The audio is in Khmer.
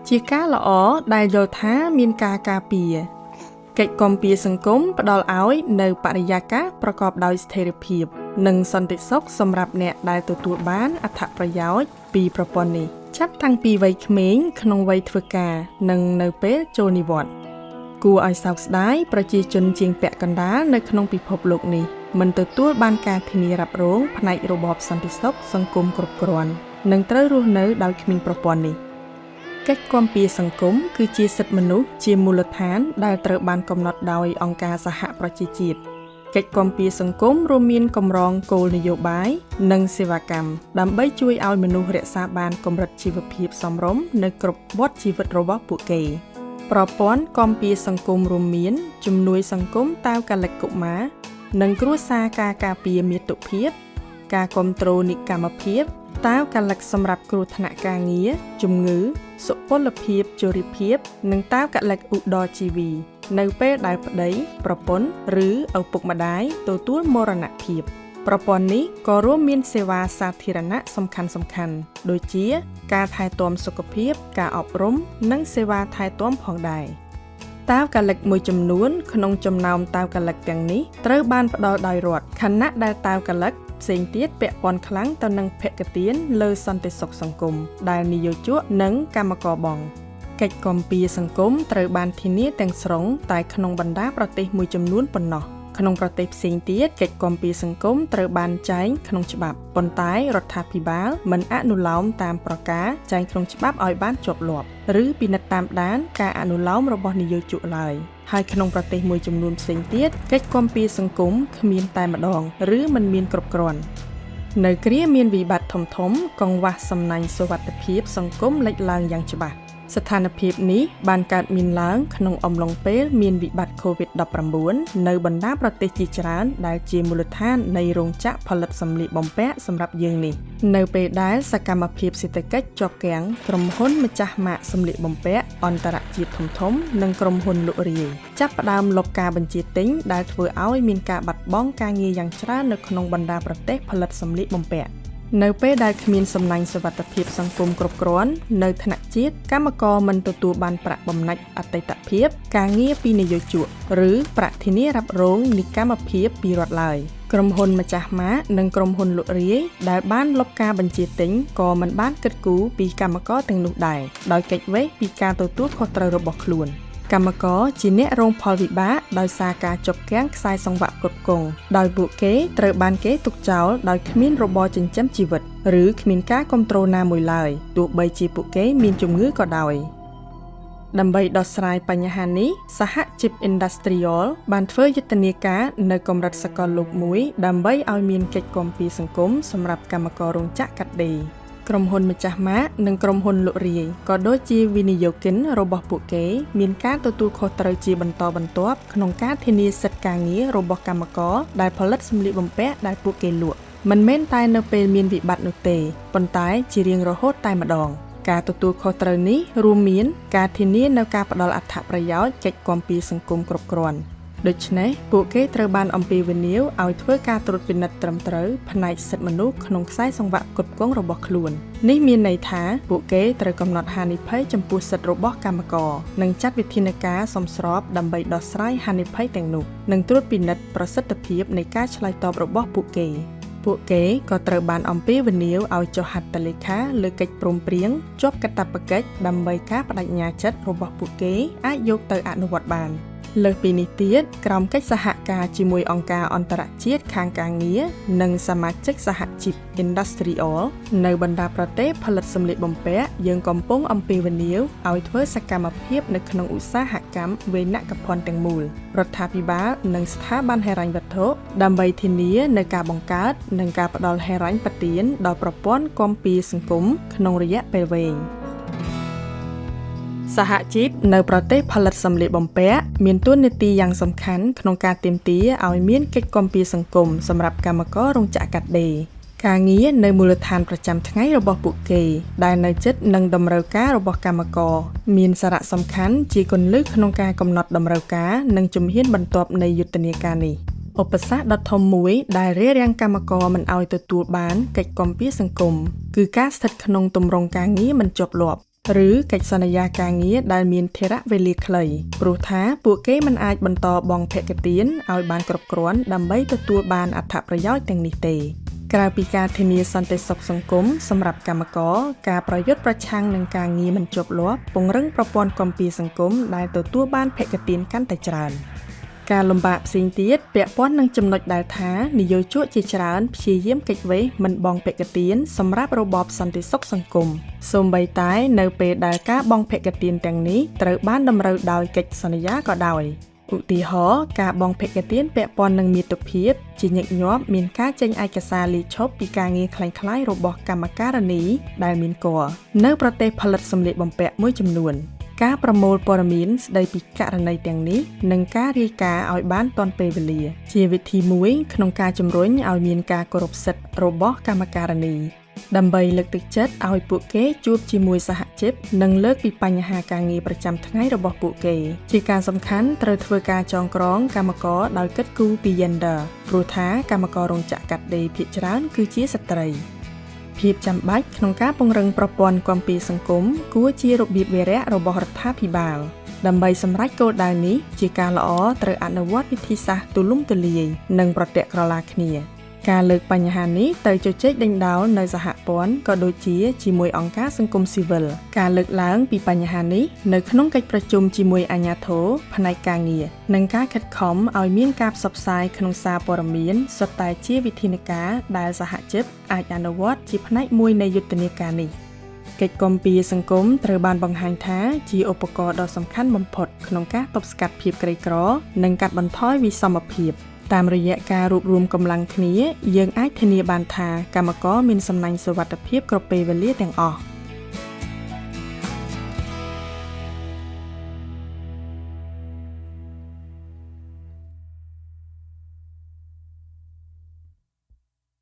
ជាការល្អដែលយល់ថាមានការការពារកិច្ចគាំពារសង្គមផ្ដល់ឲ្យនៅបរិយាកាសប្រកបដោយស្ថិរភាពនិងសន្តិសុខសម្រាប់អ្នកដែលទទួលបានអត្ថប្រយោជន៍ពីប្រព័ន្ធនេះចាប់តាំងពីវ័យក្មេងក្នុងវ័យធ្វើការនិងនៅពេលចូលនិវត្តន៍គួរឲ្យសោកស្ដាយប្រជាជនជាងពាក់កណ្ដាលនៅក្នុងពិភពលោកនេះមិនទទួលបានការធានារ៉ាប់រងផ្នែករបបសន្តិសុខសង្គមគ្រប់គ្រាន់និងត្រូវរស់នៅដោយគ្មានប្រព័ន្ធនេះកិច្ចគាំពារសង្គមគឺជាសិទ្ធិមនុស្សជាមូលដ្ឋានដែលត្រូវបានកំណត់ដោយអង្គការសហប្រជាជាតិកិច្ចគាំពារសង្គមរួមមានកម្រងគោលនយោបាយនិងសេវាកម្មដើម្បីជួយឲ្យមនុស្សរក្សាបានកម្រិតជីវភាពសមរម្យនៅគ្រប់វដ្តជីវិតរបស់ពួកគេប្រព័ន្ធគាំពារសង្គមរួមមានជំនួយសង្គមតាវកាលិកកុមារនិងគ្រួសារការពារមាតុភាពការគាំទ្រនិកម្មភាពតាវកាលិកសម្រាប់គ្រោះថ្នាក់ការងារជំងឺសុពលភាពជរាភាពនិងតាវកាលិកឧត្តរជីវីនៅពេលដែលប្តីប្រពន្ធឬឪពុកម្ដាយទទួលមរណភាពប្រព័ន្ធនេះក៏រួមមានសេវាសាធារណៈសំខាន់ៗដូចជាការថែទាំសុខភាពការអប់រំនិងសេវាថែទាំផងដែរតាវកាលិកមួយចំនួនក្នុងចំណោមតាវកាលិកទាំងនេះត្រូវបានផ្ដល់ដោយរដ្ឋខណៈដែលតាវកាលិកផ្សេងទៀតពាក់ព័ន្ធខ្លាំងទៅនឹងភគទានលើសន្តិសុខសង្គមដែលនិយោជកនិងកម្មករបង់កិច្ចគាំពារសង្គមត្រូវបានធានាទាំងស្រុងតែក្នុងបណ្ដាប្រទេសមួយចំនួនប៉ុណ្ណោះក្នុងប្រទេសផ្សេងទៀតកិច្ចគាំពារសង្គមត្រូវបានចែងក្នុងច្បាប់ប៉ុន្តែរដ្ឋាភិបាលមិនអនុលោមតាមប្រការចែងក្នុងច្បាប់ឲ្យបានជាប់លាប់ឬពិនិត្យតាមដានការអនុលោមរបស់និយោជកឡើយហើយក្នុងប្រទេសមួយចំនួនផ្សេងទៀតកិច្ចគាំពារសង្គមគ្មានតែម្ដងឬមិនមានគ្រប់គ្រាន់នៅគ្រាមានវិបត្តិធំៗកង្វះសំណាញ់សុវត្ថិភាពសង្គមលេចឡើងយ៉ាងច្បាស់ស្ថានភាពនេះបានកើតមានឡើងក្នុងអំឡុងពេលមានវិបត្តិ COVID-19 នៅបណ្ដាប្រទេសជាច្រើនដែលជាមូលដ្ឋាននៃរោងចក្រផលិតសម្លៀកបំពាក់សម្រាប់យើងនេះនៅពេលដែលសកម្មភាពសេដ្ឋកិច្ចជាប់គាំងក្រុមហ៊ុនម្ចាស់ម៉ាកសម្លៀកបំពាក់អន្តរជាតិធំៗនិងក្រុមហ៊ុនលក់រាយចាប់ផ្ដើមលុបការបញ្ជាទិញដែលធ្វើឲ្យមានការបាត់បង់ការងារយ៉ាងច្រើននៅក្នុងបណ្ដាប្រទេសផលិតសម្លៀកបំពាក់នៅពេលដែលគ្មានសំណាញ់សុវត្ថិភាពសង្គមគ្រប់គ្រាន់នៅថ្នាក់ជាតិកម្មករមិនទទួលបានប្រាក់បំណាច់អតីតភាពការងារពីនិយោជកឬប្រាក់ធានារ៉ាប់រងនិកម្មភាពពីរដ្ឋឡើយក្រុមហ៊ុនម្ចាស់ម៉ាកនិងក្រុមហ៊ុនលក់រាយដែលបានលុបការបញ្ជាទិញក៏មិនបានគិតគូរពីកម្មករទាំងនោះដែរដោយគេចវេះពីការទទួលខុសត្រូវរបស់ខ្លួនកម្មករជាអ្នករងផលវិបាកដោយសារការជាប់គាំងខ្សែសង្វាក់ផ្គត់ផ្គង់ដោយពួកគេត្រូវបានគេទុកចោលដោយគ្មានរបរចិញ្ចឹមជីវិតឬគ្មានការគ្រប់គ្រងណាមួយឡើយទោះបីជាពួកគេមានជំងឺក៏ដោយដើម្បីដោះស្រាយបញ្ហានេះសហជីព Industrial បានធ្វើយុទ្ធនាការនៅកម្រិតសកលលោកមួយដើម្បីឲ្យមានកិច្ចគាំពារសង្គមសម្រាប់កម្មកររោងចក្រកាត់ដេរក្រុមហ៊ុនម្ចាស់ម៉ាកនិងក្រុមហ៊ុនលក់រាយក៏ដូចជាវិនិយោគិនរបស់ពួកគេមានការទទួលខុសត្រូវជាបន្តបន្ទាប់ក្នុងការធានាសិទ្ធិការងាររបស់កម្មករដែលផលិតសម្លៀកបំពាក់ដែលពួកគេលក់មិនមែនតែនៅពេលមានវិបត្តិនោះទេប៉ុន្តែជារៀងរហូតតែម្ដងការទទួលខុសត្រូវនេះរួមមានការធានានូវការផ្ដល់អត្ថប្រយោជន៍កិច្ចគាំពារសង្គមគ្រប់គ្រាន់ដូច្នេះពួកគេត្រូវបានអំពាវនាវឲ្យធ្វើការត្រួតពិនិត្យត្រឹមត្រូវផ្នែកសិទ្ធិមនុស្សក្នុងខ្សែសង្វាក់ផ្គត់ផ្គង់របស់ខ្លួននេះមានន័យថាពួកគេត្រូវកំណត់ហានិភ័យចំពោះសិទ្ធិរបស់កម្មករនិងចាត់វិធានការសមស្របដើម្បីដោះស្រាយហានិភ័យទាំងនោះនិងត្រួតពិនិត្យប្រសិទ្ធភាពនៃការឆ្លើយតបរបស់ពួកគេក៏ត្រូវបានអំពាវនាវឲ្យចុះហត្ថលេខាលើកិច្ចព្រមព្រៀងជាប់កាតព្វកិច្ចដើម្បីការបដិញ្ញាចិត្តរបស់ពួកគេអាចយកទៅអនុវត្តបានលើសពីនេះទៀតក្រោមកិច្ចសហការជាមួយអង្គការអន្តរជាតិខាងការងារនិងសមាជិកសហជីព Industrial នៅបណ្ដាប្រទេសផលិតសម្លៀកបំពាក់យើងកំពុងអំពាវនាវឲ្យធ្វើសកម្មភាពនៅក្នុងឧស្សាហកម្មវេនកភណ្ឌទាំងមូលរដ្ឋាភិបាលនិងស្ថាប័នហិរញ្ញវត្ថុដើម្បីធានានូវការបង្កើតនិងការផ្ដល់ហិរញ្ញប្បទានដល់ប្រព័ន្ធគាំពារសង្គមក្នុងរយៈពេលវែងសហជីពនៅប្រទេសផលិតសម្លៀកបំពាក់មានតួនាទីយ៉ាងសំខាន់ក្នុងការទាមទារឲ្យមានកិច្ចគាំពារសង្គមសម្រាប់កម្មកររោងចក្រកាត់ដេរការងារនៅមូលដ្ឋានប្រចាំថ្ងៃរបស់ពួកគេដែលនៅជិតនឹងតម្រូវការរបស់កម្មករមានសារៈសំខាន់ជាគន្លឹះក្នុងការកំណត់តម្រូវការនិងជំហានបន្ទាប់នៃយុទ្ធនាការនេះឧបសគ្គដ៏ធំមួយដែលរារាំងកម្មករមិនឲ្យទទួលបានកិច្ចគាំពារសង្គមគឺការស្ថិតក្នុងទម្រង់ការងារមិនជាប់លាប់ ឬកិច្ចសន្យាការងារដែលមានថេរវេលាខ្លីព្រោះថាពួកគេមិនអាចបន្តបង់ភក្ខទានឲ្យបានគ្រប់គ្រាន់ដើម្បីទទួលបានអត្ថប្រយោជន៍ទាំងនេះទេក្រៅពីការធានាសន្តិសុខសង្គមសម្រាប់កម្មករការប្រយុទ្ធប្រឆាំងនឹងការងារមិនជាប់លាប់ពង្រឹងប្រព័ន្ធគាំពារសង្គមដែលទទួលបានភក្ខទានកាន់តែច្រើនការលំបាកផ្សេងទៀតពាក់ព័ន្ធនឹងចំណុចដែលថានយោជកជាច្រើនព្យាយាមគេចវេះមិនបង់ភក្ខទានសម្រាប់របបសន្តិសុខសង្គមសូម្បីតែនៅពេលដែលការបង់ភក្ខទានទាំងនេះត្រូវបានតម្រូវដោយកិច្ចសន្យាក៏ដោយឧទាហរណ៍ការបង់ភក្ខទានពាក់ព័ន្ធនឹងមាតុភាពជាញឹកញាប់មានការចេញឯកសារលាឈប់ពីការងារคล้ายៗរបស់កម្មការិនីដែលមានគភ៌នៅប្រទេសផលិតសម្លៀកបំពាក់មួយចំនួនការប្រមូលព័ត៌មានស្ដីពីករណីទាំងនេះនិងការរាយការណ៍ឲ្យបានទាន់ពេលវេលាជាវិធីមួយក្នុងការជំរុញឲ្យមានការគោរពសិទ្ធិរបស់កម្មការិនីដើម្បីលើកទឹកចិត្តឲ្យពួកគេជួបជាមួយសហជីពនិងលើកពីបញ្ហាការងារប្រចាំថ្ងៃរបស់ពួកគេជាការសំខាន់ត្រូវធ្វើការចងក្រងកម្មករដោយគិតគូរពី gender ព្រោះថាកម្មកររោងចក្រកាត់ដេរភាគច្រើនគឺជាស្ត្រីភាពចាំបាច់ក្នុងការពង្រឹងប្រព័ន្ធគាំពារសង្គមគួរជារបៀបវារៈរបស់រដ្ឋាភិបាលដើម្បីសម្រេចគោលដៅនេះជាការល្អត្រូវអនុវត្តវិធីសាស្ត្រទូលំទូលាយនិងប្រតិក្រឡាគ្នាការលើកបញ្ហានេះទៅជជែកដេញដោលនៅសហព័ន្ធក៏ដូចជាជាមួយអង្គការសង្គមស៊ីវិលការលើកឡើងពីបញ្ហានេះនៅក្នុងកិច្ចប្រជុំជាមួយអាជ្ញាធរផ្នែកការងារនិងការខិតខំឲ្យមានការផ្សព្វផ្សាយក្នុងសារព័ត៌មានសុទ្ធតែជាវិធានការដែលសហជីពអាចអនុវត្តជាផ្នែកមួយនៃយុទ្ធនាការនេះកិច្ចគាំពារសង្គមត្រូវបានបង្ហាញថាជាឧបករណ៍ដ៏សំខាន់បំផុតក្នុងការទប់ស្កាត់ភាពក្រីក្រនិងកាត់បន្ថយវិសមភាពតាមរយៈការរួបរวมកម្លាំងគ្នាយើងអាចធានាបានថាកម្មករមានសំណាញ់សុវត្ថិភាពគ្រប់ពេលវេលាទាំងអស់